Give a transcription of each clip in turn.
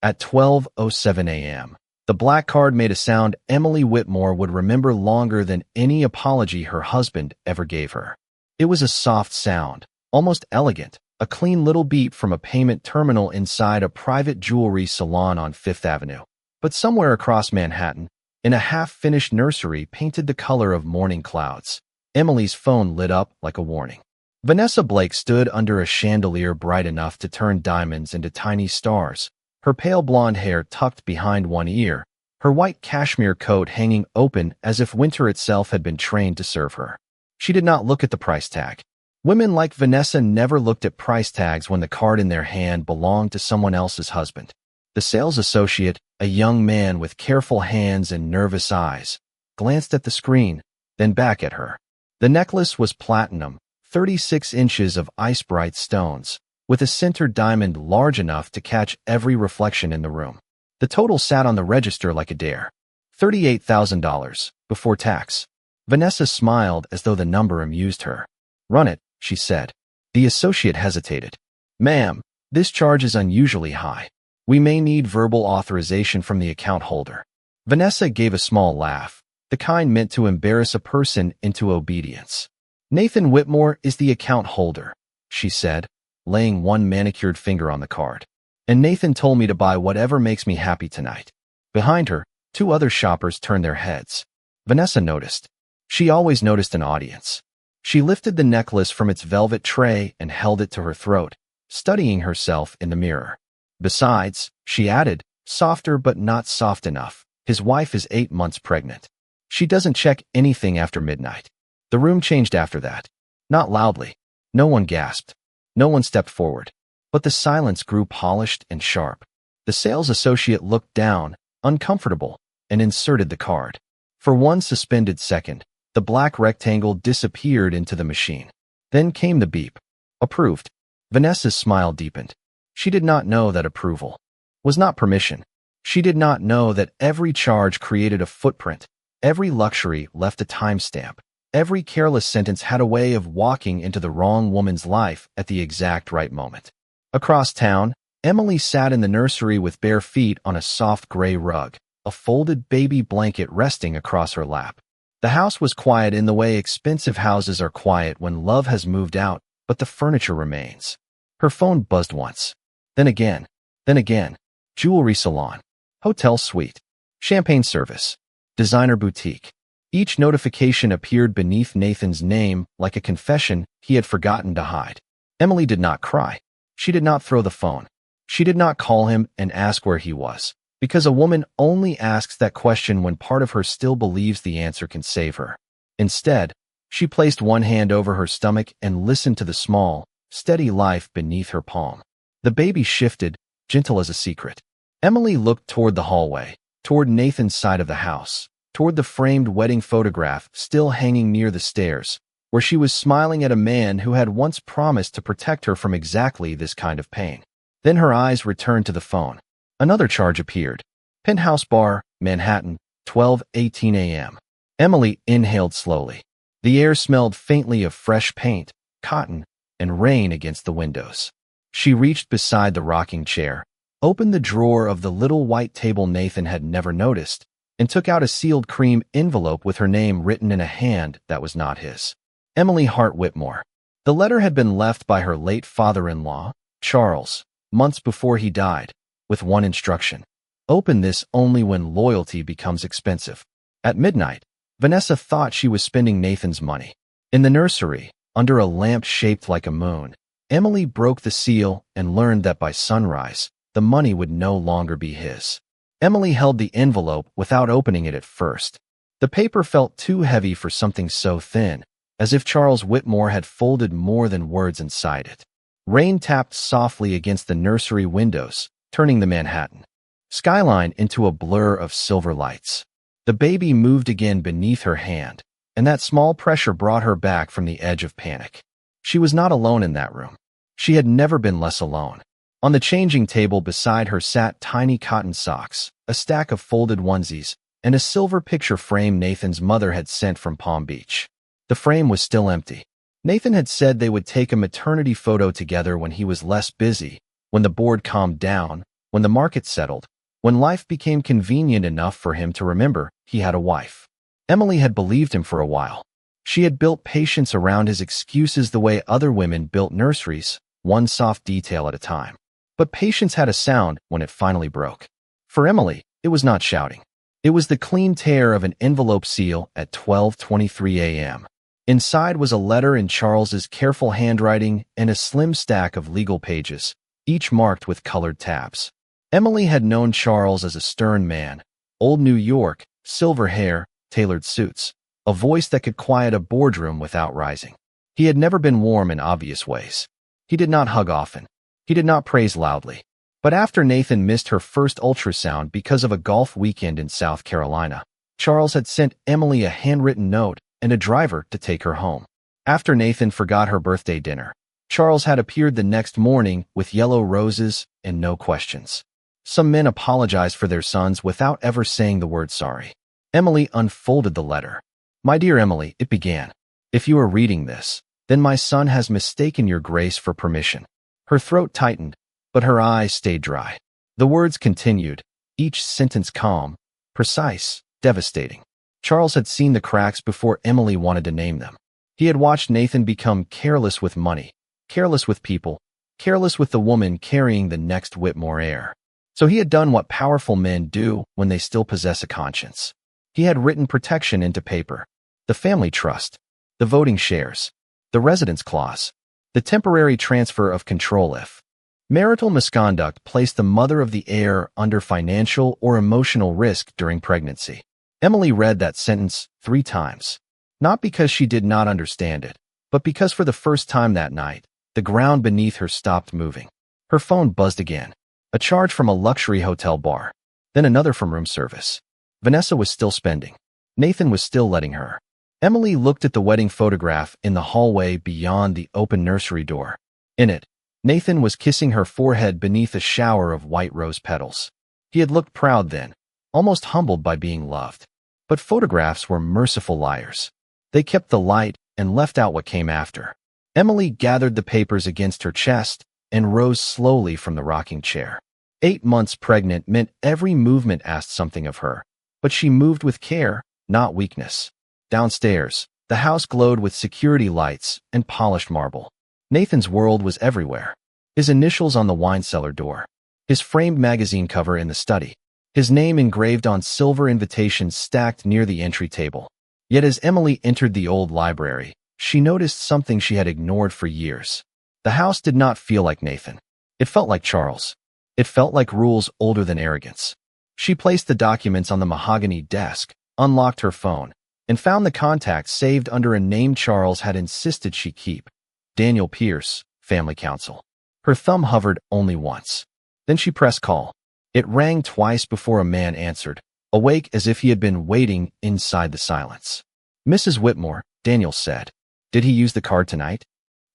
At 12:07 a.m., the black card made a sound Emily Whitmore would remember longer than any apology her husband ever gave her. It was a soft sound, almost elegant, a clean little beep from a payment terminal inside a private jewelry salon on Fifth Avenue. But somewhere across Manhattan, in a half-finished nursery painted the color of morning clouds, Emily's phone lit up like a warning. Vanessa Blake stood under a chandelier bright enough to turn diamonds into tiny stars, her pale blonde hair tucked behind one ear, her white cashmere coat hanging open as if winter itself had been trained to serve her. She did not look at the price tag. Women like Vanessa never looked at price tags when the card in their hand belonged to someone else's husband. The sales associate, a young man with careful hands and nervous eyes, glanced at the screen, then back at her. The necklace was platinum, 36 inches of ice-bright stones, with a center diamond large enough to catch every reflection in the room. The total sat on the register like a dare. $38,000, before tax. Vanessa smiled as though the number amused her. "Run it," she said. The associate hesitated. "Ma'am, this charge is unusually high. We may need verbal authorization from the account holder." Vanessa gave a small laugh, the kind meant to embarrass a person into obedience. "Nathan Whitmore is the account holder," she said, laying one manicured finger on the card. "And Nathan told me to buy whatever makes me happy tonight." Behind her, two other shoppers turned their heads. Vanessa noticed. She always noticed an audience. She lifted the necklace from its velvet tray and held it to her throat, studying herself in the mirror. "Besides," she added, softer but not soft enough, "his wife is 8 months pregnant. She doesn't check anything after midnight." The room changed after that. Not loudly. No one gasped. No one stepped forward. But the silence grew polished and sharp. The sales associate looked down, uncomfortable, and inserted the card. For one suspended second, the black rectangle disappeared into the machine. Then came the beep. Approved. Vanessa's smile deepened. She did not know that approval was not permission. She did not know that every charge created a footprint. Every luxury left a timestamp. Every careless sentence had a way of walking into the wrong woman's life at the exact right moment. Across town, Emily sat in the nursery with bare feet on a soft gray rug, a folded baby blanket resting across her lap. The house was quiet in the way expensive houses are quiet when love has moved out, but the furniture remains. Her phone buzzed once. Then again. Jewelry salon. Hotel suite. Champagne service. Designer boutique. Each notification appeared beneath Nathan's name like a confession he had forgotten to hide. Emily did not cry. She did not throw the phone. She did not call him and ask where he was, because a woman only asks that question when part of her still believes the answer can save her. Instead, she placed one hand over her stomach and listened to the small, steady life beneath her palm. The baby shifted, gentle as a secret. Emily looked toward the hallway, toward Nathan's side of the house, toward the framed wedding photograph still hanging near the stairs, where she was smiling at a man who had once promised to protect her from exactly this kind of pain. Then her eyes returned to the phone. Another charge appeared. Penthouse Bar, Manhattan, 12:18 a.m. Emily inhaled slowly. The air smelled faintly of fresh paint, cotton, and rain against the windows. She reached beside the rocking chair, opened the drawer of the little white table Nathan had never noticed, and took out a sealed cream envelope with her name written in a hand that was not his. Emily Hart Whitmore. The letter had been left by her late father-in-law, Charles, months before he died, with one instruction. Open this only when loyalty becomes expensive. At midnight, Vanessa thought she was spending Nathan's money. In the nursery, under a lamp shaped like a moon, Emily broke the seal and learned that by sunrise, the money would no longer be his. Emily held the envelope without opening it at first. The paper felt too heavy for something so thin, as if Charles Whitmore had folded more than words inside it. Rain tapped softly against the nursery windows, turning the Manhattan skyline into a blur of silver lights. The baby moved again beneath her hand, and that small pressure brought her back from the edge of panic. She was not alone in that room. She had never been less alone. On the changing table beside her sat tiny cotton socks, a stack of folded onesies, and a silver picture frame Nathan's mother had sent from Palm Beach. The frame was still empty. Nathan had said they would take a maternity photo together when he was less busy. When the board calmed down, when the market settled, when life became convenient enough for him to remember he had a wife. Emily had believed him for a while. She had built patience around his excuses the way other women built nurseries, one soft detail at a time. But patience had a sound when it finally broke. For Emily, it was not shouting. It was the clean tear of an envelope seal at 12:23 a.m. Inside was a letter in Charles's careful handwriting and a slim stack of legal pages, each marked with colored tabs. Emily had known Charles as a stern man, old New York, silver hair, tailored suits, a voice that could quiet a boardroom without rising. He had never been warm in obvious ways. He did not hug often. He did not praise loudly. But after Nathan missed her first ultrasound because of a golf weekend in South Carolina, Charles had sent Emily a handwritten note and a driver to take her home. After Nathan forgot her birthday dinner, Charles had appeared the next morning with yellow roses and no questions. Some men apologized for their sons without ever saying the word sorry. Emily unfolded the letter. "My dear Emily," it began, "if you are reading this, then my son has mistaken your grace for permission." Her throat tightened, but her eyes stayed dry. The words continued, each sentence calm, precise, devastating. Charles had seen the cracks before Emily wanted to name them. He had watched Nathan become careless with money, careless with people, careless with the woman carrying the next Whitmore heir. So he had done what powerful men do when they still possess a conscience. He had written protection into paper. The family trust, the voting shares, the residence clause, the temporary transfer of control if marital misconduct placed the mother of the heir under financial or emotional risk during pregnancy. Emily read that sentence 3 times, not because she did not understand it, but because for the first time that night, the ground beneath her stopped moving. Her phone buzzed again. A charge from a luxury hotel bar, then another from room service. Vanessa was still spending. Nathan was still letting her. Emily looked at the wedding photograph in the hallway beyond the open nursery door. In it, Nathan was kissing her forehead beneath a shower of white rose petals. He had looked proud then, almost humbled by being loved. But photographs were merciful liars. They kept the light and left out what came after. Emily gathered the papers against her chest and rose slowly from the rocking chair. 8 months pregnant meant every movement asked something of her, but she moved with care, not weakness. Downstairs, the house glowed with security lights and polished marble. Nathan's world was everywhere. His initials on the wine cellar door, his framed magazine cover in the study, his name engraved on silver invitations stacked near the entry table. Yet as Emily entered the old library, she noticed something she had ignored for years. The house did not feel like Nathan. It felt like Charles. It felt like rules older than arrogance. She placed the documents on the mahogany desk, unlocked her phone, and found the contact saved under a name Charles had insisted she keep. Daniel Pierce, Family Counsel. Her thumb hovered only once. Then she pressed call. It rang twice before a man answered, awake as if he had been waiting inside the silence. "Mrs. Whitmore," Daniel said. "Did he use the card tonight?"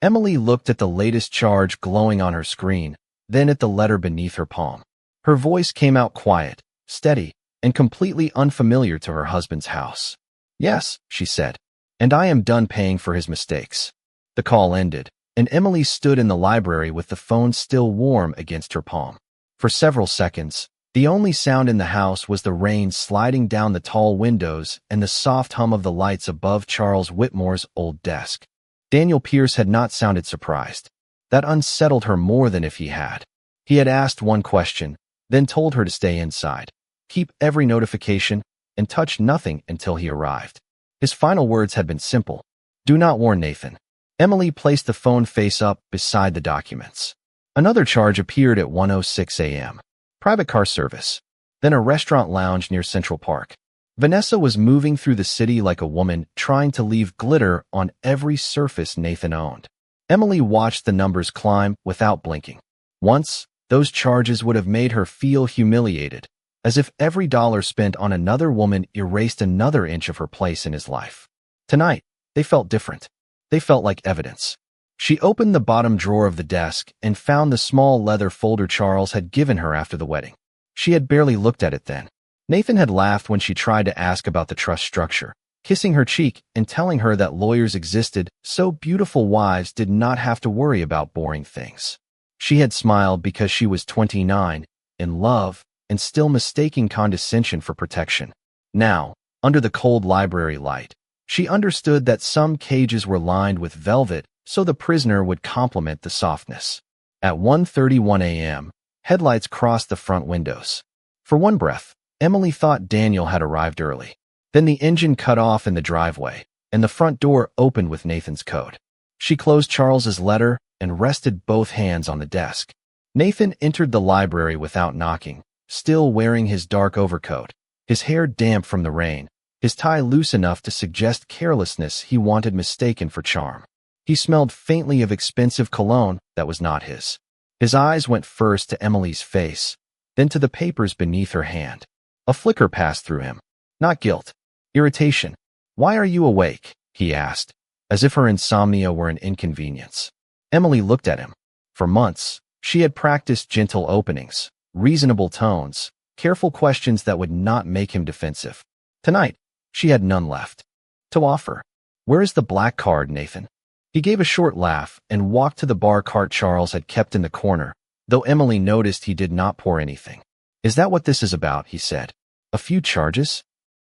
Emily looked at the latest charge glowing on her screen, then at the letter beneath her palm. Her voice came out quiet, steady, and completely unfamiliar to her husband's house. "Yes," she said, "and I am done paying for his mistakes." The call ended, and Emily stood in the library with the phone still warm against her palm. For several seconds, the only sound in the house was the rain sliding down the tall windows and the soft hum of the lights above Charles Whitmore's old desk. Daniel Pierce had not sounded surprised. That unsettled her more than if he had. He had asked one question, then told her to stay inside, keep every notification, and touch nothing until he arrived. His final words had been simple. "Do not warn Nathan." Emily placed the phone face up beside the documents. Another charge appeared at 1:06 a.m. Private car service. Then a restaurant lounge near Central Park. Vanessa was moving through the city like a woman trying to leave glitter on every surface Nathan owned. Emily watched the numbers climb without blinking. Once, those charges would have made her feel humiliated, as if every dollar spent on another woman erased another inch of her place in his life. Tonight, they felt different. They felt like evidence. She opened the bottom drawer of the desk and found the small leather folder Charles had given her after the wedding. She had barely looked at it then. Nathan had laughed when she tried to ask about the trust structure, kissing her cheek and telling her that lawyers existed so beautiful wives did not have to worry about boring things. She had smiled because she was 29 in love, and still mistaking condescension for protection. Now, under the cold library light, she understood that some cages were lined with velvet so the prisoner would complement the softness. At 1:31 a.m., headlights crossed the front windows. For one breath, Emily thought Daniel had arrived early. Then the engine cut off in the driveway, and the front door opened with Nathan's code. She closed Charles's letter and rested both hands on the desk. Nathan entered the library without knocking, still wearing his dark overcoat, his hair damp from the rain, his tie loose enough to suggest carelessness he wanted mistaken for charm. He smelled faintly of expensive cologne that was not his. His eyes went first to Emily's face, then to the papers beneath her hand. A flicker passed through him. Not guilt. Irritation. "Why are you awake?" he asked, as if her insomnia were an inconvenience. Emily looked at him. For months, she had practiced gentle openings, reasonable tones, careful questions that would not make him defensive. Tonight, she had none left to offer. "Where is the black card, Nathan?" He gave a short laugh and walked to the bar cart Charles had kept in the corner, though Emily noticed he did not pour anything. "Is that what this is about?" he said. "A few charges?"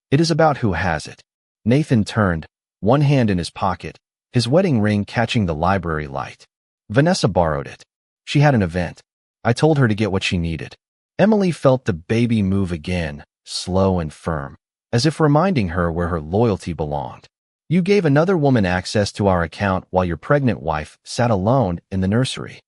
"It is about who has it." Nathan turned, one hand in his pocket, his wedding ring catching the library light. "Vanessa borrowed it. She had an event. I told her to get what she needed." Emily felt the baby move again, slow and firm, as if reminding her where her loyalty belonged. "You gave another woman access to our account while your pregnant wife sat alone in the nursery."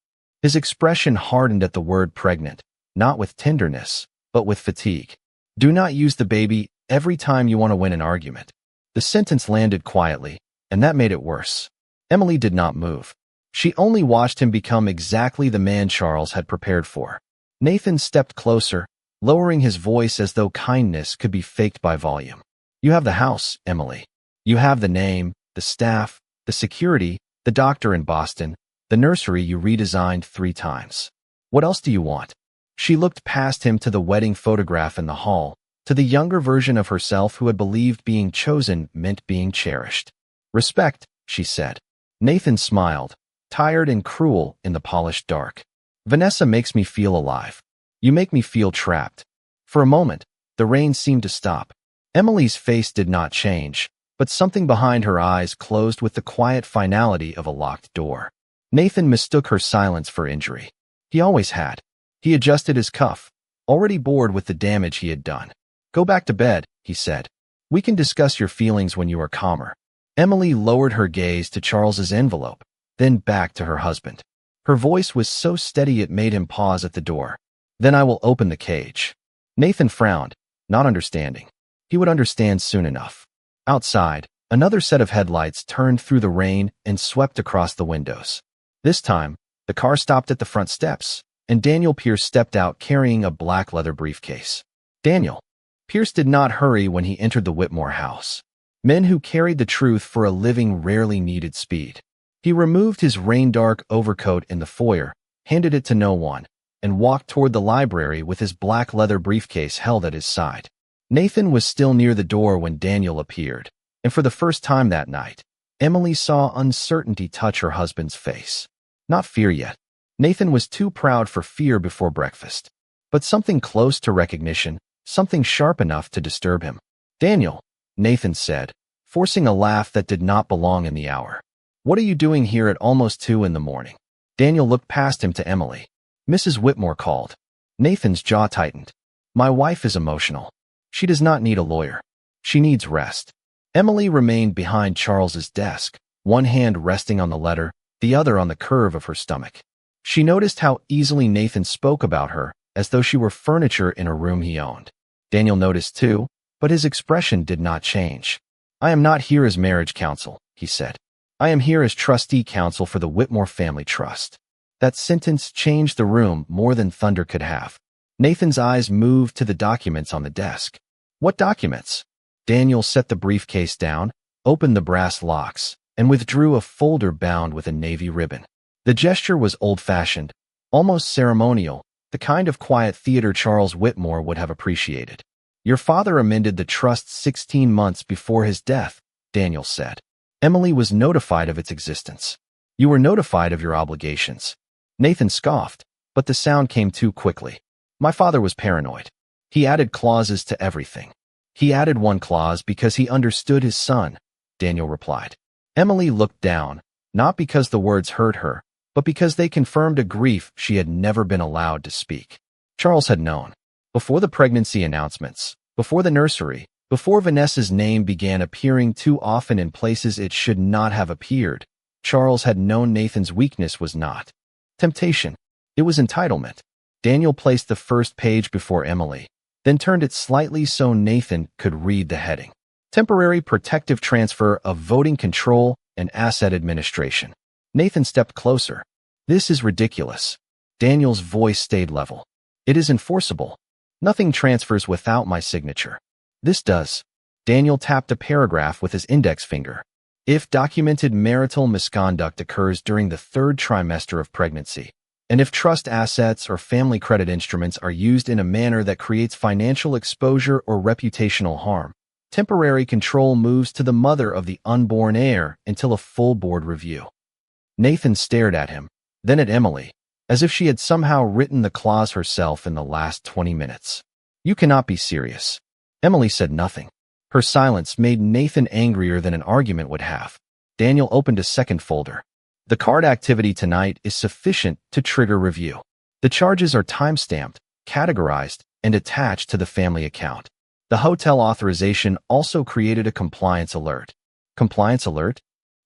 His expression hardened at the word pregnant, not with tenderness, but with fatigue. "Do not use the baby every time you want to win an argument." The sentence landed quietly, and that made it worse. Emily did not move. She only watched him become exactly the man Charles had prepared for. Nathan stepped closer, lowering his voice as though kindness could be faked by volume. "You have the house, Emily. You have the name, the staff, the security, the doctor in Boston, the nursery you redesigned 3 times. What else do you want?" She looked past him to the wedding photograph in the hall, to the younger version of herself who had believed being chosen meant being cherished. "Respect," she said. Nathan smiled, tired and cruel in the polished dark. "Vanessa makes me feel alive. You make me feel trapped." For a moment, the rain seemed to stop. Emily's face did not change, but something behind her eyes closed with the quiet finality of a locked door. Nathan mistook her silence for injury. He always had. He adjusted his cuff, already bored with the damage he had done. "Go back to bed," he said. "We can discuss your feelings when you are calmer." Emily lowered her gaze to Charles's envelope, then back to her husband. Her voice was so steady it made him pause at the door. "Then I will open the cage." Nathan frowned, not understanding. He would understand soon enough. Outside, another set of headlights turned through the rain and swept across the windows. This time, the car stopped at the front steps, and Daniel Pierce stepped out carrying a black leather briefcase. Daniel. Pierce did not hurry when he entered the Whitmore house. Men who carried the truth for a living rarely needed speed. He removed his rain-dark overcoat in the foyer, handed it to no one, and walked toward the library with his black leather briefcase held at his side. Nathan was still near the door when Daniel appeared, and for the first time that night, Emily saw uncertainty touch her husband's face. Not fear yet. Nathan was too proud for fear before breakfast, but something close to recognition, something sharp enough to disturb him. "Daniel," Nathan said, forcing a laugh that did not belong in the hour. "What are you doing here at almost 2 in the morning?" Daniel looked past him to Emily. "Mrs. Whitmore called." Nathan's jaw tightened. "My wife is emotional. She does not need a lawyer. She needs rest." Emily remained behind Charles's desk, one hand resting on the letter, the other on the curve of her stomach. She noticed how easily Nathan spoke about her, as though she were furniture in a room he owned. Daniel noticed too, but his expression did not change. "I am not here as marriage counsel," he said. "I am here as trustee counsel for the Whitmore Family Trust." That sentence changed the room more than thunder could have. Nathan's eyes moved to the documents on the desk. "What documents?" Daniel set the briefcase down, opened the brass locks, and withdrew a folder bound with a navy ribbon. The gesture was old-fashioned, almost ceremonial, the kind of quiet theater Charles Whitmore would have appreciated. "Your father amended the trust 16 months before his death," Daniel said. "Emily was notified of its existence. You were notified of your obligations." Nathan scoffed, but the sound came too quickly. My father was paranoid. He added clauses to everything. He added one clause because he understood his son, Daniel replied. Emily looked down, not because the words hurt her, but because they confirmed a grief she had never been allowed to speak. Charles had known. Before the pregnancy announcements, before the nursery, before Vanessa's name began appearing too often in places it should not have appeared, Charles had known Nathan's weakness was not temptation. It was entitlement. Daniel placed the first page before Emily, then turned it slightly so Nathan could read the heading. Temporary protective transfer of voting control and asset administration. Nathan stepped closer. This is ridiculous. Daniel's voice stayed level. It is enforceable. Nothing transfers without my signature. This does. Daniel tapped a paragraph with his index finger. If documented marital misconduct occurs during the third trimester of pregnancy, and if trust assets or family credit instruments are used in a manner that creates financial exposure or reputational harm, temporary control moves to the mother of the unborn heir until a full board review. Nathan stared at him, then at Emily, as if she had somehow written the clause herself in the last 20 minutes. You cannot be serious. Emily said nothing. Her silence made Nathan angrier than an argument would have. Daniel opened a second folder. The card activity tonight is sufficient to trigger review. The charges are time-stamped, categorized, and attached to the family account. The hotel authorization also created a compliance alert. Compliance alert?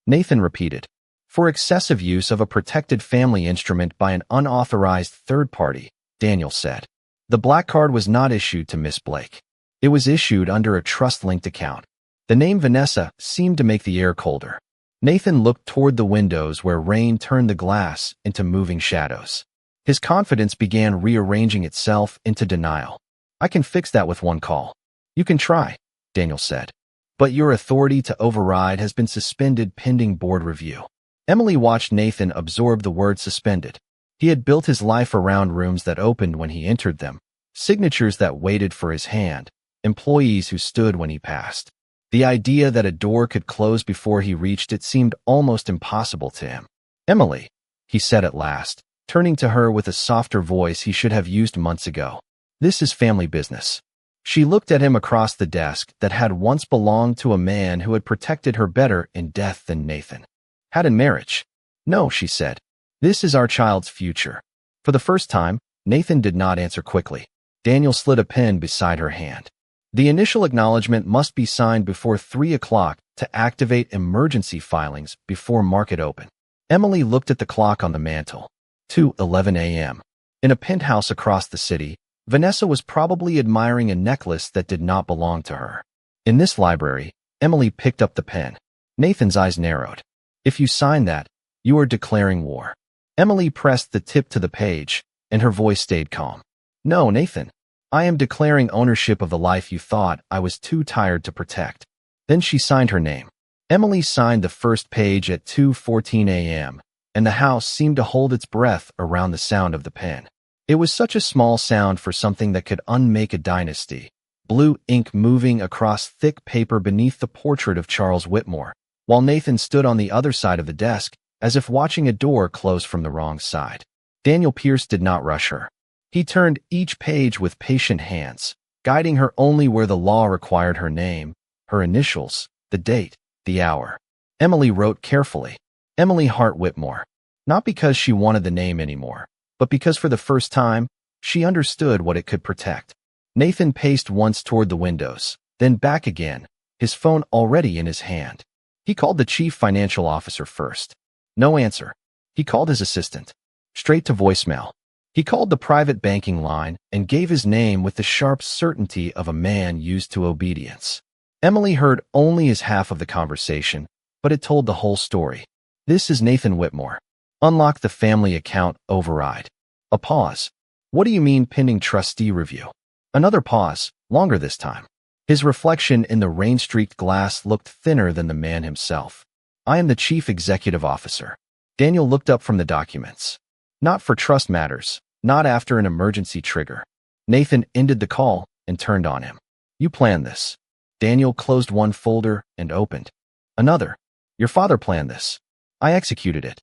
Nathan repeated. For excessive use of a protected family instrument by an unauthorized third party, Daniel said. The black card was not issued to Miss Blake. It was issued under a trust-linked account. The name Vanessa seemed to make the air colder. Nathan looked toward the windows where rain turned the glass into moving shadows. His confidence began rearranging itself into denial. I can fix that with one call. You can try, Daniel said. But your authority to override has been suspended pending board review. Emily watched Nathan absorb the word suspended. He had built his life around rooms that opened when he entered them, signatures that waited for his hand, employees who stood when he passed. The idea that a door could close before he reached it seemed almost impossible to him. Emily, he said at last, turning to her with a softer voice he should have used months ago. This is family business. She looked at him across the desk that had once belonged to a man who had protected her better in death than Nathan had in marriage. No, she said. This is our child's future. For the first time, Nathan did not answer quickly. Daniel slid a pen beside her hand. The initial acknowledgement must be signed before 3 o'clock to activate emergency filings before market open. Emily looked at the clock on the mantel. 2:11 a.m. In a penthouse across the city, Vanessa was probably admiring a necklace that did not belong to her. In this library, Emily picked up the pen. Nathan's eyes narrowed. If you sign that, you are declaring war. Emily pressed the tip to the page, and her voice stayed calm. No, Nathan. I am declaring ownership of the life you thought I was too tired to protect. Then she signed her name. Emily signed the first page at 2:14 a.m., and the house seemed to hold its breath around the sound of the pen. It was such a small sound for something that could unmake a dynasty. Blue ink moving across thick paper beneath the portrait of Charles Whitmore, while Nathan stood on the other side of the desk, as if watching a door close from the wrong side. Daniel Pierce did not rush her. He turned each page with patient hands, guiding her only where the law required her name, her initials, the date, the hour. Emily wrote carefully. Emily Hart Whitmore. Not because she wanted the name anymore, but because for the first time, she understood what it could protect. Nathan paced once toward the windows, then back again, his phone already in his hand. He called the chief financial officer first. No answer. He called his assistant. Straight to voicemail. He called the private banking line and gave his name with the sharp certainty of a man used to obedience. Emily heard only his half of the conversation, but it told the whole story. This is Nathan Whitmore. Unlock the family account override. A pause. What do you mean pending trustee review? Another pause, longer this time. His reflection in the rain-streaked glass looked thinner than the man himself. I am the chief executive officer. Daniel looked up from the documents. Not for trust matters. Not after an emergency trigger. Nathan ended the call and turned on him. You planned this. Daniel closed one folder and opened another. Your father planned this. I executed it.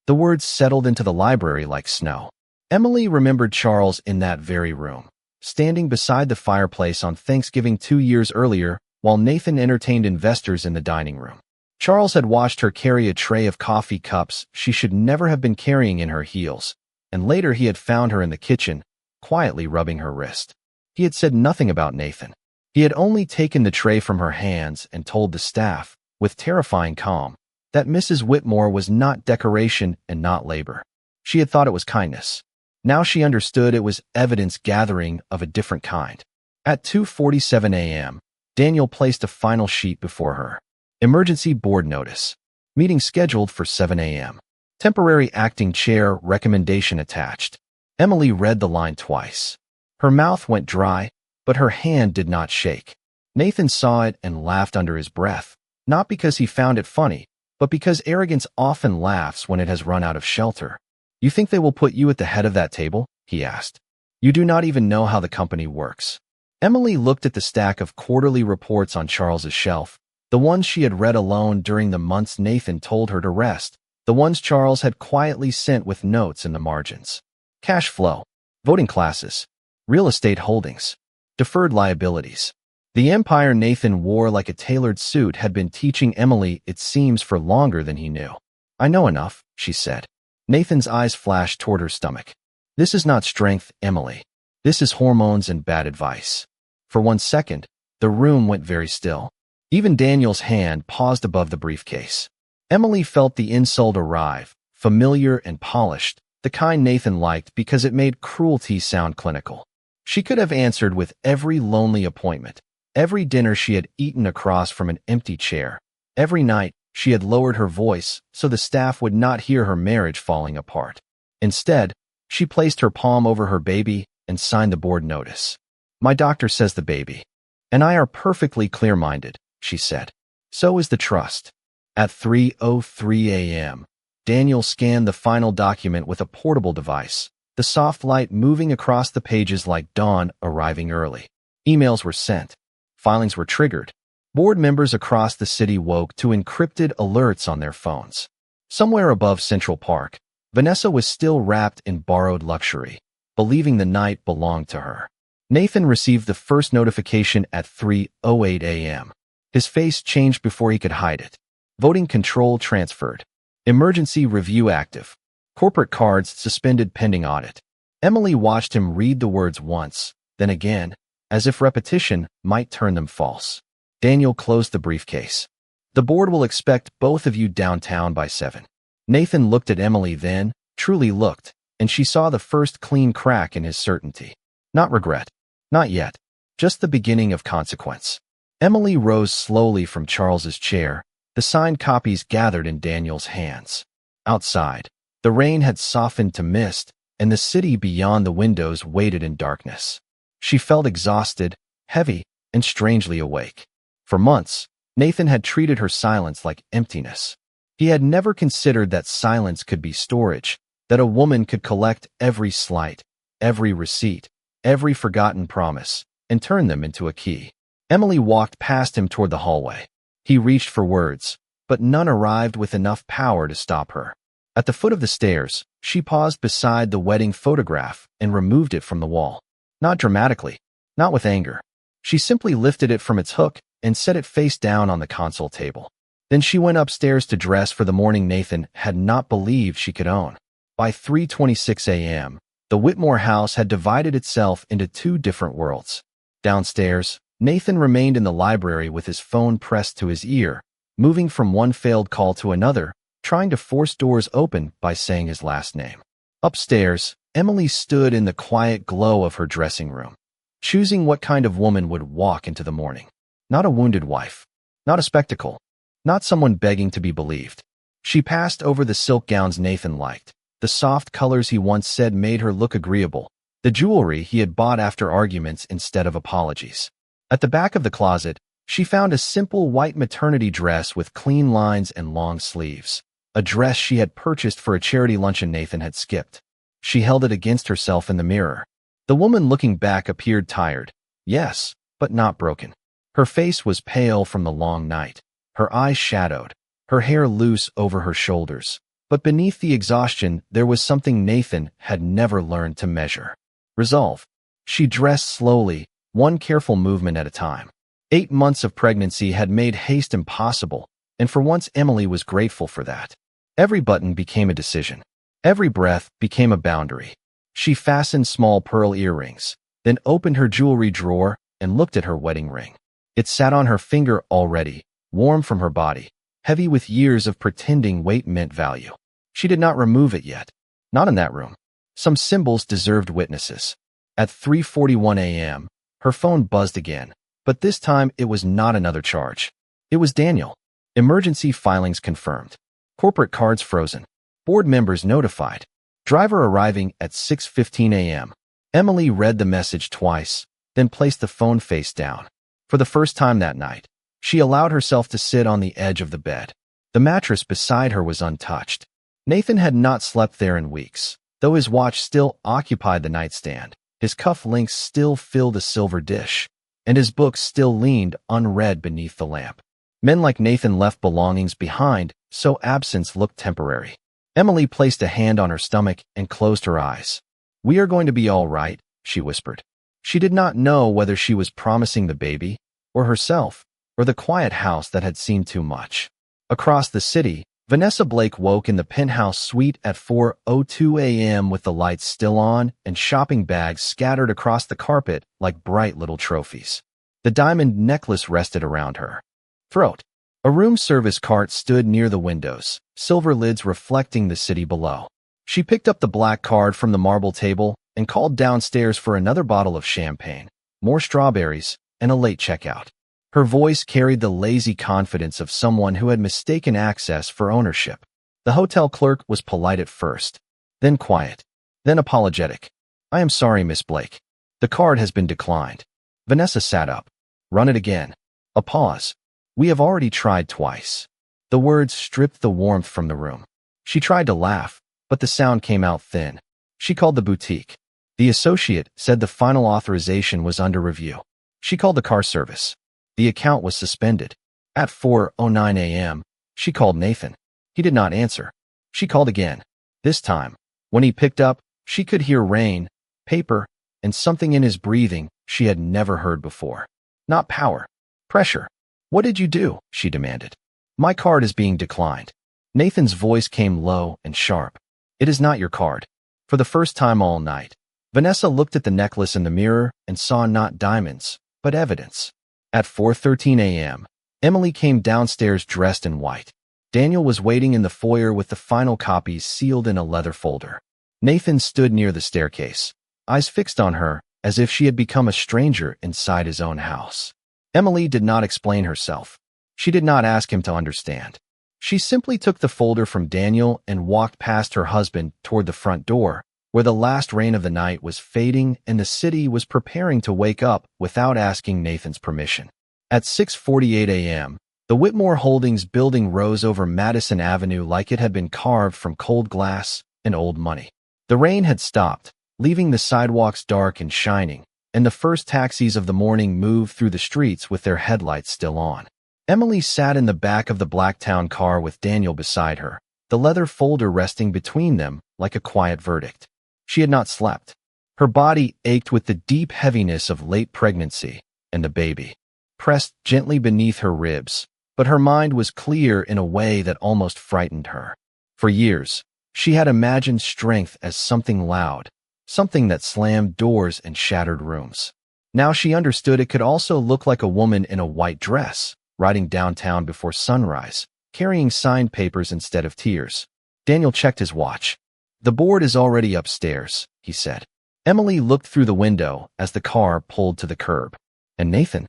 The words settled into the library like snow. Emily remembered Charles in that very room. standing beside the fireplace on Thanksgiving 2 years earlier while Nathan entertained investors in the dining room. Charles had watched her carry a tray of coffee cups she should never have been carrying in her heels, and later he had found her in the kitchen, quietly rubbing her wrist. He had said nothing about Nathan. He had only taken the tray from her hands and told the staff, with terrifying calm, that Mrs. Whitmore was not decoration and not labor. She had thought it was kindness. Now she understood it was evidence gathering of a different kind. At 2:47 a.m., Daniel placed a final sheet before her. Emergency board notice. Meeting scheduled for 7 a.m. Temporary acting chair recommendation attached. Emily read the line twice. Her mouth went dry, but her hand did not shake. Nathan saw it and laughed under his breath, not because he found it funny, but because arrogance often laughs when it has run out of shelter. "You think they will put you at the head of that table?" he asked. "You do not even know how the company works." Emily looked at the stack of quarterly reports on Charles's shelf, the ones she had read alone during the months Nathan told her to rest, the ones Charles had quietly sent with notes in the margins. Cash flow, voting classes, real estate holdings, deferred liabilities. The empire Nathan wore like a tailored suit had been teaching Emily, it seems, for longer than he knew. "I know enough," she said. Nathan's eyes flashed toward her stomach. "This is not strength, Emily. This is hormones and bad advice." For 1 second, the room went very still. Even Daniel's hand paused above the briefcase. Emily felt the insult arrive, familiar and polished, the kind Nathan liked because it made cruelty sound clinical. She could have answered with every lonely appointment, every dinner she had eaten across from an empty chair. Every night, she had lowered her voice so the staff would not hear her marriage falling apart. Instead, she placed her palm over her baby and signed the board notice. "My doctor says the baby and I are perfectly clear-minded," she said. "So is the trust." At 3:03 a.m., Daniel scanned the final document with a portable device, the soft light moving across the pages like dawn arriving early. Emails were sent. Filings were triggered. Board members across the city woke to encrypted alerts on their phones. Somewhere above Central Park, Vanessa was still wrapped in borrowed luxury, believing the night belonged to her. Nathan received the first notification at 3:08 a.m. His face changed before he could hide it. Voting control transferred. Emergency review active. Corporate cards suspended pending audit. Emily watched him read the words once, then again, as if repetition might turn them false. Daniel closed the briefcase. "The board will expect both of you downtown by 7. Nathan looked at Emily then, truly looked, and she saw the first clean crack in his certainty. Not regret. Not yet. Just the beginning of consequence. Emily rose slowly from Charles's chair, the signed copies gathered in Daniel's hands. Outside, the rain had softened to mist, and the city beyond the windows waited in darkness. She felt exhausted, heavy, and strangely awake. For months, Nathan had treated her silence like emptiness. He had never considered that silence could be storage, that a woman could collect every slight, every receipt, every forgotten promise, and turn them into a key. Emily walked past him toward the hallway. He reached for words, but none arrived with enough power to stop her. At the foot of the stairs, she paused beside the wedding photograph and removed it from the wall. Not dramatically, not with anger. She simply lifted it from its hook and set it face down on the console table. Then she went upstairs to dress for the morning Nathan had not believed she could own. By 3:26 a.m., the Whitmore house had divided itself into 2 different worlds. Downstairs, Nathan remained in the library with his phone pressed to his ear, moving from one failed call to another, trying to force doors open by saying his last name. Upstairs, Emily stood in the quiet glow of her dressing room, choosing what kind of woman would walk into the morning. Not a wounded wife, not a spectacle, not someone begging to be believed. She passed over the silk gowns Nathan liked, the soft colors he once said made her look agreeable, the jewelry he had bought after arguments instead of apologies. At the back of the closet, she found a simple white maternity dress with clean lines and long sleeves, a dress she had purchased for a charity luncheon Nathan had skipped. She held it against herself in the mirror. The woman looking back appeared tired, yes, but not broken. Her face was pale from the long night, her eyes shadowed, her hair loose over her shoulders. But beneath the exhaustion, there was something Nathan had never learned to measure. Resolve. She dressed slowly, one careful movement at a time. 8 months of pregnancy had made haste impossible, and for once Emily was grateful for that. Every button became a decision. Every breath became a boundary. She fastened small pearl earrings, then opened her jewelry drawer and looked at her wedding ring. It sat on her finger already, warm from her body, heavy with years of pretending weight meant value. She did not remove it yet. Not in that room. Some symbols deserved witnesses. At 3:41 a.m., her phone buzzed again, but this time it was not another charge. It was Daniel. Emergency filings confirmed. Corporate cards frozen. Board members notified. Driver arriving at 6:15 a.m. Emily read the message twice, then placed the phone face down. For the first time that night, she allowed herself to sit on the edge of the bed. The mattress beside her was untouched. Nathan had not slept there in weeks, though his watch still occupied the nightstand. His cuff links still filled a silver dish, and his books still leaned unread beneath the lamp. Men like Nathan left belongings behind, so absence looked temporary. Emily placed a hand on her stomach and closed her eyes. "We are going to be all right," she whispered. She did not know whether she was promising the baby, or herself, or the quiet house that had seen too much. Across the city, Vanessa Blake woke in the penthouse suite at 4:02 a.m. with the lights still on and shopping bags scattered across the carpet like bright little trophies. The diamond necklace rested around her throat. A room service cart stood near the windows, silver lids reflecting the city below. She picked up the black card from the marble table and called downstairs for another bottle of champagne, more strawberries, and a late checkout. Her voice carried the lazy confidence of someone who had mistaken access for ownership. The hotel clerk was polite at first, then quiet, then apologetic. "I am sorry, Miss Blake. The card has been declined." Vanessa sat up. "Run it again." A pause. "We have already tried twice." The words stripped the warmth from the room. She tried to laugh, but the sound came out thin. She called the boutique. The associate said the final authorization was under review. She called the car service. The account was suspended. At 4:09 a.m., she called Nathan. He did not answer. She called again. This time, when he picked up, she could hear rain, paper, and something in his breathing she had never heard before. Not power. Pressure. "What did you do?" she demanded. "My card is being declined." Nathan's voice came low and sharp. "It is not your card." For the first time all night, Vanessa looked at the necklace in the mirror and saw not diamonds, but evidence. At 4:13 a.m., Emily came downstairs dressed in white. Daniel was waiting in the foyer with the final copies sealed in a leather folder. Nathan stood near the staircase, eyes fixed on her as if she had become a stranger inside his own house. Emily did not explain herself. She did not ask him to understand. She simply took the folder from Daniel and walked past her husband toward the front door, where the last rain of the night was fading and the city was preparing to wake up without asking Nathan's permission. At 6:48 a.m., the Whitmore Holdings building rose over Madison Avenue like it had been carved from cold glass and old money. The rain had stopped, leaving the sidewalks dark and shining, and the first taxis of the morning moved through the streets with their headlights still on. Emily sat in the back of the Blacktown car with Daniel beside her, the leather folder resting between them like a quiet verdict. She had not slept. Her body ached with the deep heaviness of late pregnancy and the baby, pressed gently beneath her ribs, but her mind was clear in a way that almost frightened her. For years, she had imagined strength as something loud, something that slammed doors and shattered rooms. Now she understood it could also look like a woman in a white dress, riding downtown before sunrise, carrying signed papers instead of tears. Daniel checked his watch. "The board is already upstairs," he said. Emily looked through the window as the car pulled to the curb. "And Nathan?"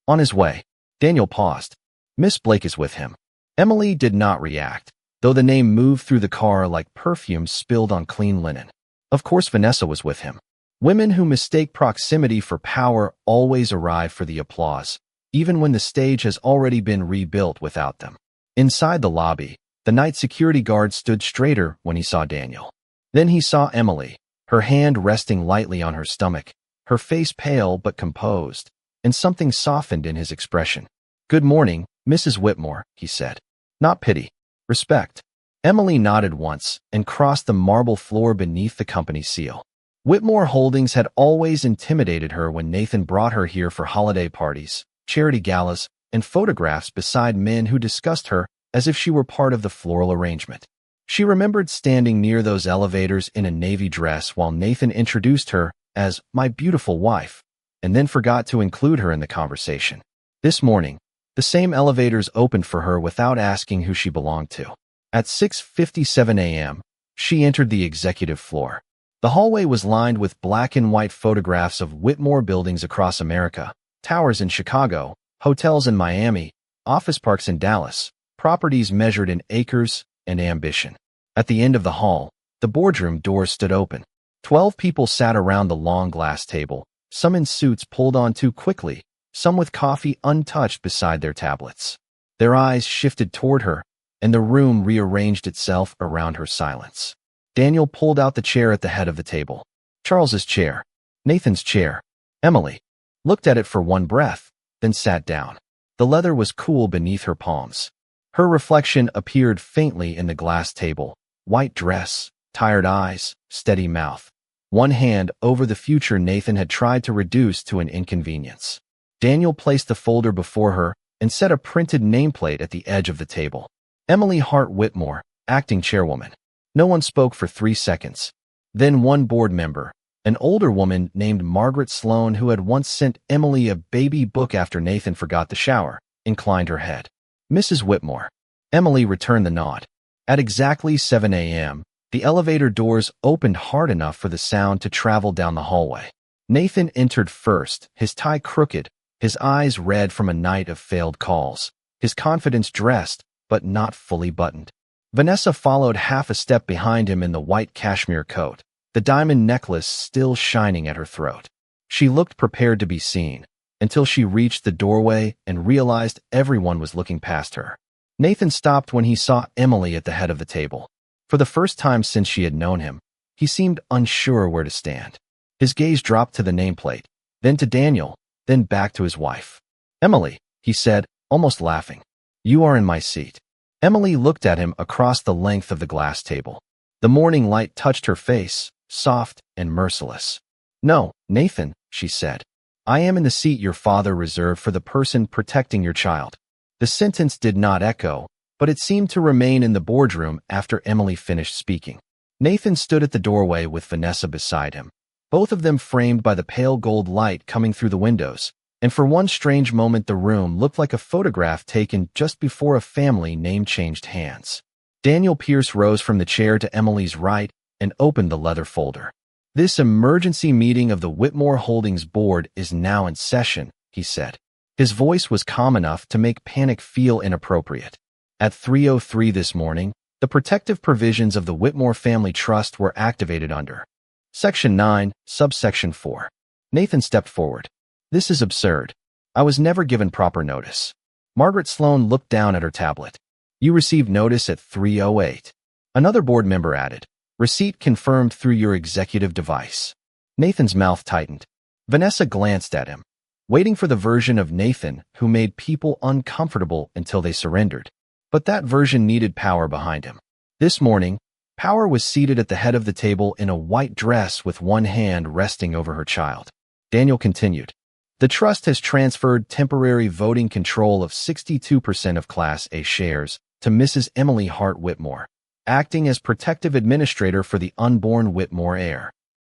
"On his way." Daniel paused. "Miss Blake is with him." Emily did not react, though the name moved through the car like perfume spilled on clean linen. Of course Vanessa was with him. Women who mistake proximity for power always arrive for the applause, even when the stage has already been rebuilt without them. Inside the lobby, the night security guard stood straighter when he saw Daniel. Then he saw Emily, her hand resting lightly on her stomach, her face pale but composed, and something softened in his expression. "Good morning, Mrs. Whitmore," he said. "Not pity. Respect." Emily nodded once and crossed the marble floor beneath the company seal. Whitmore Holdings had always intimidated her when Nathan brought her here for holiday parties, charity galas, and photographs beside men who discussed her as if she were part of the floral arrangement. She remembered standing near those elevators in a navy dress while Nathan introduced her as my beautiful wife, and then forgot to include her in the conversation. This morning, the same elevators opened for her without asking who she belonged to. At 6:57 a.m., she entered the executive floor. The hallway was lined with black and white photographs of Whitmore buildings across America, towers in Chicago, hotels in Miami, office parks in Dallas, properties measured in acres and ambition. At the end of the hall, the boardroom doors stood open. 12 people sat around the long glass table, some in suits pulled on too quickly, some with coffee untouched beside their tablets. Their eyes shifted toward her, and the room rearranged itself around her silence. Daniel pulled out the chair at the head of the table. Charles's chair. Nathan's chair. Emily looked at it for one breath, then sat down. The leather was cool beneath her palms. Her reflection appeared faintly in the glass table. White dress, tired eyes, steady mouth. One hand over the future Nathan had tried to reduce to an inconvenience. Daniel placed the folder before her and set a printed nameplate at the edge of the table. Emily Hart Whitmore, acting chairwoman. No one spoke for 3 seconds. Then one board member, an older woman named Margaret Sloan who had once sent Emily a baby book after Nathan forgot the shower, inclined her head. Mrs. Whitmore. Emily returned the nod. At exactly 7 a.m., the elevator doors opened hard enough for the sound to travel down the hallway. Nathan entered first, his tie crooked, his eyes red from a night of failed calls, his confidence dressed, but not fully buttoned. Vanessa followed half a step behind him in the white cashmere coat, the diamond necklace still shining at her throat. She looked prepared to be seen, until she reached the doorway and realized everyone was looking past her. Nathan stopped when he saw Emily at the head of the table. For the first time since she had known him, he seemed unsure where to stand. His gaze dropped to the nameplate, then to Daniel, then back to his wife. Emily, he said, almost laughing. You are in my seat. Emily looked at him across the length of the glass table. The morning light touched her face, soft and merciless. No, Nathan, she said. I am in the seat your father reserved for the person protecting your child. The sentence did not echo, but it seemed to remain in the boardroom after Emily finished speaking. Nathan stood at the doorway with Vanessa beside him, both of them framed by the pale gold light coming through the windows, and for one strange moment the room looked like a photograph taken just before a family name changed hands. Daniel Pierce rose from the chair to Emily's right and opened the leather folder. This emergency meeting of the Whitmore Holdings board is now in session, he said. His voice was calm enough to make panic feel inappropriate. At 3:03 this morning, the protective provisions of the Whitmore Family Trust were activated under Section 9, Subsection 4. Nathan stepped forward. This is absurd. I was never given proper notice. Margaret Sloan looked down at her tablet. You received notice at 3:08. Another board member added. Receipt confirmed through your executive device. Nathan's mouth tightened. Vanessa glanced at him, waiting for the version of Nathan who made people uncomfortable until they surrendered. But that version needed power behind him. This morning, Power was seated at the head of the table in a white dress with one hand resting over her child. Daniel continued. The trust has transferred temporary voting control of 62% of Class A shares to Mrs. Emily Hart Whitmore, acting as protective administrator for the unborn Whitmore heir.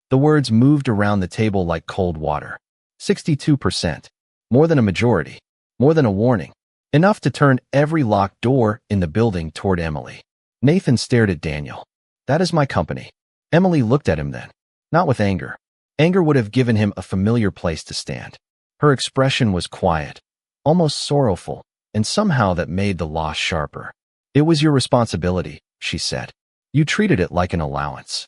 The words moved around the table like cold water. 62%. More than a majority. More than a warning. Enough to turn every locked door in the building toward Emily. Nathan stared at Daniel. That is my company. Emily looked at him then. Not with anger. Anger would have given him a familiar place to stand. Her expression was quiet, almost sorrowful, and somehow that made the loss sharper. It was your responsibility, she said. You treated it like an allowance.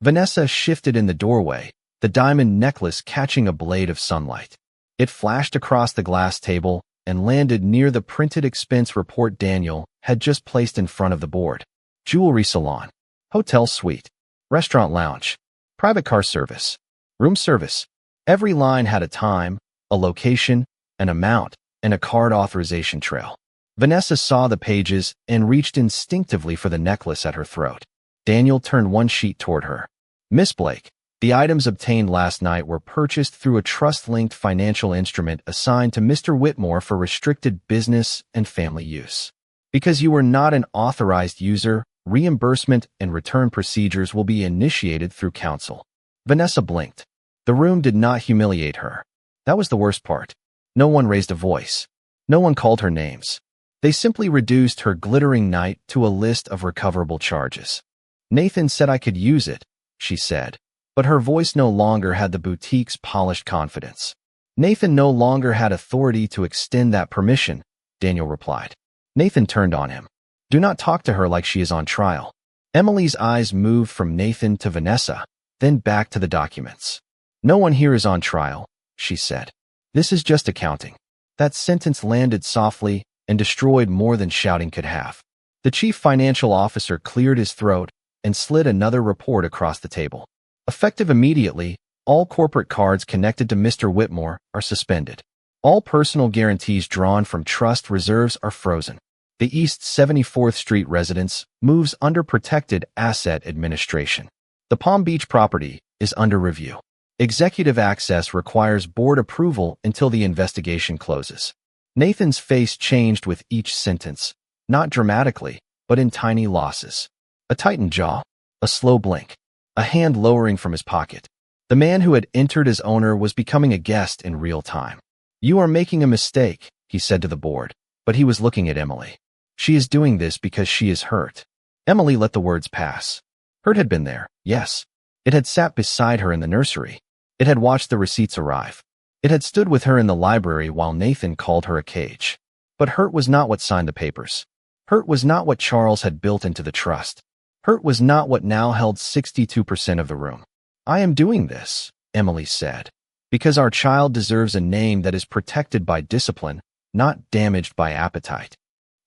Vanessa shifted in the doorway, the diamond necklace catching a blade of sunlight. It flashed across the glass table and landed near the printed expense report Daniel had just placed in front of the board. Jewelry salon, hotel suite, restaurant lounge, private car service, room service. Every line had a time, a location, an amount, and a card authorization trail. Vanessa saw the pages and reached instinctively for the necklace at her throat. Daniel turned one sheet toward her. Miss Blake, The items obtained last night were purchased through a trust-linked financial instrument assigned to Mr. Whitmore for restricted business and family use. Because you were not an authorized user, reimbursement and return procedures will be initiated through counsel. Vanessa blinked. The room did not humiliate her. That was the worst part. No one raised a voice. No one called her names. They simply reduced her glittering night to a list of recoverable charges. Nathan said I could use it, she said. But her voice no longer had the boutique's polished confidence. Nathan no longer had authority to extend that permission, Daniel replied. Nathan turned on him. Do not talk to her like she is on trial. Emily's eyes moved from Nathan to Vanessa, then back to the documents. No one here is on trial, she said. This is just accounting. That sentence landed softly and destroyed more than shouting could have. The chief financial officer cleared his throat and slid another report across the table. Effective immediately, all corporate cards connected to Mr. Whitmore are suspended. All personal guarantees drawn from trust reserves are frozen. The East 74th Street residence moves under Protected Asset Administration. The Palm Beach property is under review. Executive access requires board approval until the investigation closes. Nathan's face changed with each sentence, not dramatically, but in tiny losses. A tightened jaw, a slow blink, a hand lowering from his pocket. The man who had entered as owner was becoming a guest in real time. You are making a mistake, he said to the board, but he was looking at Emily. She is doing this because she is hurt. Emily let the words pass. Hurt had been there, yes. It had sat beside her in the nursery. It had watched the receipts arrive. It had stood with her in the library while Nathan called her a cage. But hurt was not what signed the papers. Hurt was not what Charles had built into the trust. Hurt was not what now held 62% of the room. I am doing this, Emily said, because our child deserves a name that is protected by discipline, not damaged by appetite.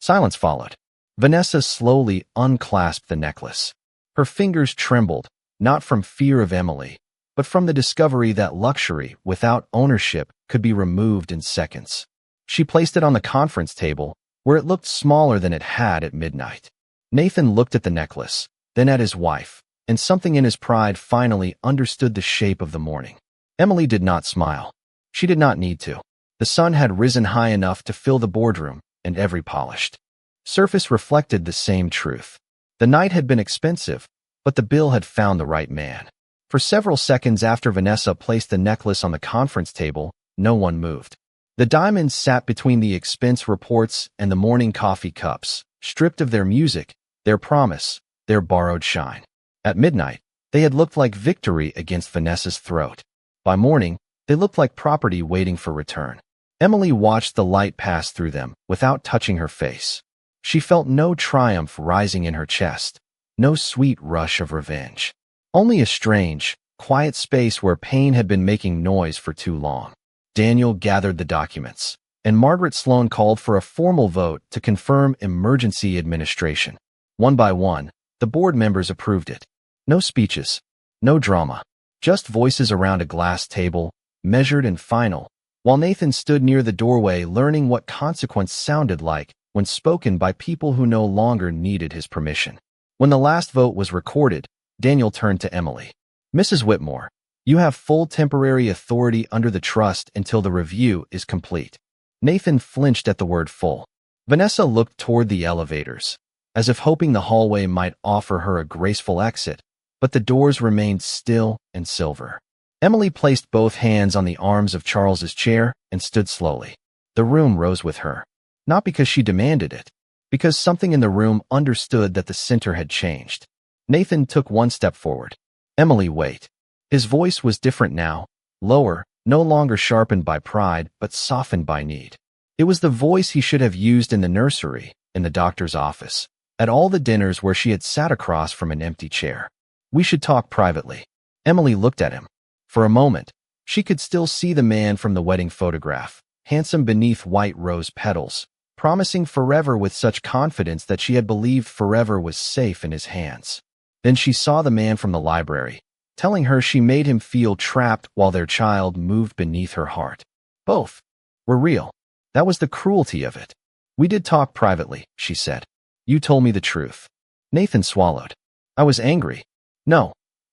Silence followed. Vanessa slowly unclasped the necklace. Her fingers trembled, not from fear of Emily, but from the discovery that luxury without ownership could be removed in seconds. She placed it on the conference table, where it looked smaller than it had at midnight. Nathan looked at the necklace, then at his wife, and something in his pride finally understood the shape of the morning. Emily did not smile. She did not need to. The sun had risen high enough to fill the boardroom, and every polished surface reflected the same truth. The night had been expensive, but the bill had found the right man. For several seconds after Vanessa placed the necklace on the conference table, no one moved. The diamonds sat between the expense reports and the morning coffee cups, stripped of their music, their promise, their borrowed shine. At midnight, they had looked like victory against Vanessa's throat. By morning, they looked like property waiting for return. Emily watched the light pass through them without touching her face. She felt no triumph rising in her chest, no sweet rush of revenge. Only a strange, quiet space where pain had been making noise for too long. Daniel gathered the documents, and Margaret Sloan called for a formal vote to confirm emergency administration. One by one, the board members approved it. No speeches, no drama, just voices around a glass table, measured and final, while Nathan stood near the doorway learning what consequence sounded like when spoken by people who no longer needed his permission. When the last vote was recorded, Daniel turned to Emily. Mrs. Whitmore, you have full temporary authority under the trust until the review is complete. Nathan flinched at the word full. Vanessa looked toward the elevators, as if hoping the hallway might offer her a graceful exit, but the doors remained still and silver. Emily placed both hands on the arms of Charles's chair and stood slowly. The room rose with her, not because she demanded it, because something in the room understood that the center had changed. Nathan took one step forward. Emily, wait. His voice was different now, lower, no longer sharpened by pride, but softened by need. It was the voice he should have used in the nursery, in the doctor's office, at all the dinners where she had sat across from an empty chair. We should talk privately. Emily looked at him. For a moment, she could still see the man from the wedding photograph, handsome beneath white rose petals, promising forever with such confidence that she had believed forever was safe in his hands. Then she saw the man from the library, telling her she made him feel trapped while their child moved beneath her heart. Both were real. That was the cruelty of it. We did talk privately, she said. You told me the truth. Nathan swallowed. I was angry. No,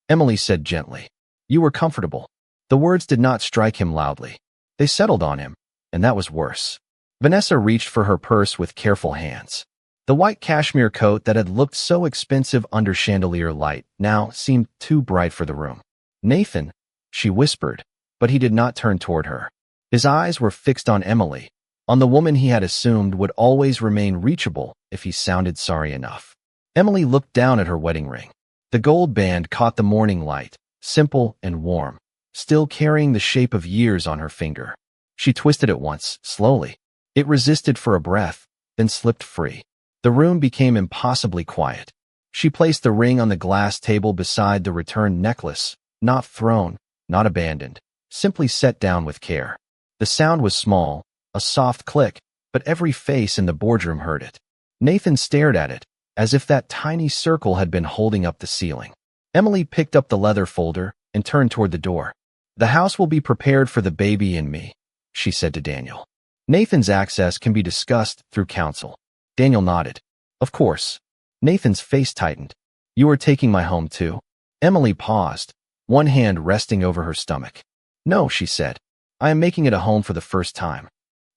Emily said gently. You were comfortable. The words did not strike him loudly. They settled on him, and that was worse. Vanessa reached for her purse with careful hands. The white cashmere coat that had looked so expensive under chandelier light now seemed too bright for the room. Nathan, she whispered, but he did not turn toward her. His eyes were fixed on Emily, on the woman he had assumed would always remain reachable if he sounded sorry enough. Emily looked down at her wedding ring. The gold band caught the morning light, simple and warm, still carrying the shape of years on her finger. She twisted it once, slowly. It resisted for a breath, then slipped free. The room became impossibly quiet. She placed the ring on the glass table beside the returned necklace, not thrown, not abandoned, simply set down with care. The sound was small, a soft click, but every face in the boardroom heard it. Nathan stared at it, as if that tiny circle had been holding up the ceiling. Emily picked up the leather folder and turned toward the door. "The house will be prepared for the baby and me," she said to Daniel. "Nathan's access can be discussed through counsel." Daniel nodded. "Of course." Nathan's face tightened. "You are taking my home too?" Emily paused, one hand resting over her stomach. "No," she said. "I am making it a home for the first time."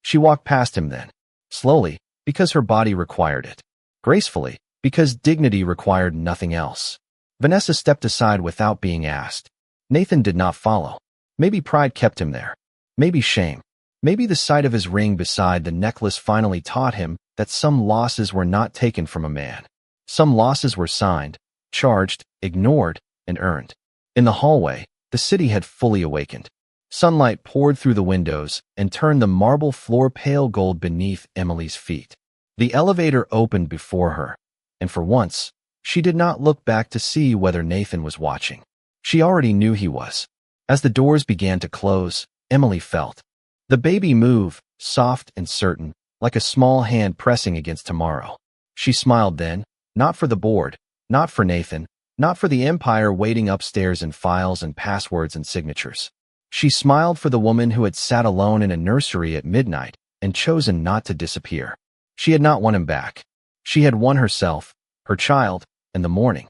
She walked past him then, slowly, because her body required it, gracefully, because dignity required nothing else. Vanessa stepped aside without being asked. Nathan did not follow. Maybe pride kept him there. Maybe shame. Maybe the sight of his ring beside the necklace finally taught him that some losses were not taken from a man. Some losses were signed, charged, ignored, and earned. In the hallway, the city had fully awakened. Sunlight poured through the windows and turned the marble floor pale gold beneath Emily's feet. The elevator opened before her, and for once, she did not look back to see whether Nathan was watching. She already knew he was. As the doors began to close, Emily felt the baby move, soft and certain, like a small hand pressing against tomorrow. She smiled then, not for the board, not for Nathan, not for the empire waiting upstairs in files and passwords and signatures. She smiled for the woman who had sat alone in a nursery at midnight and chosen not to disappear. She had not won him back. She had won herself, her child, and the morning.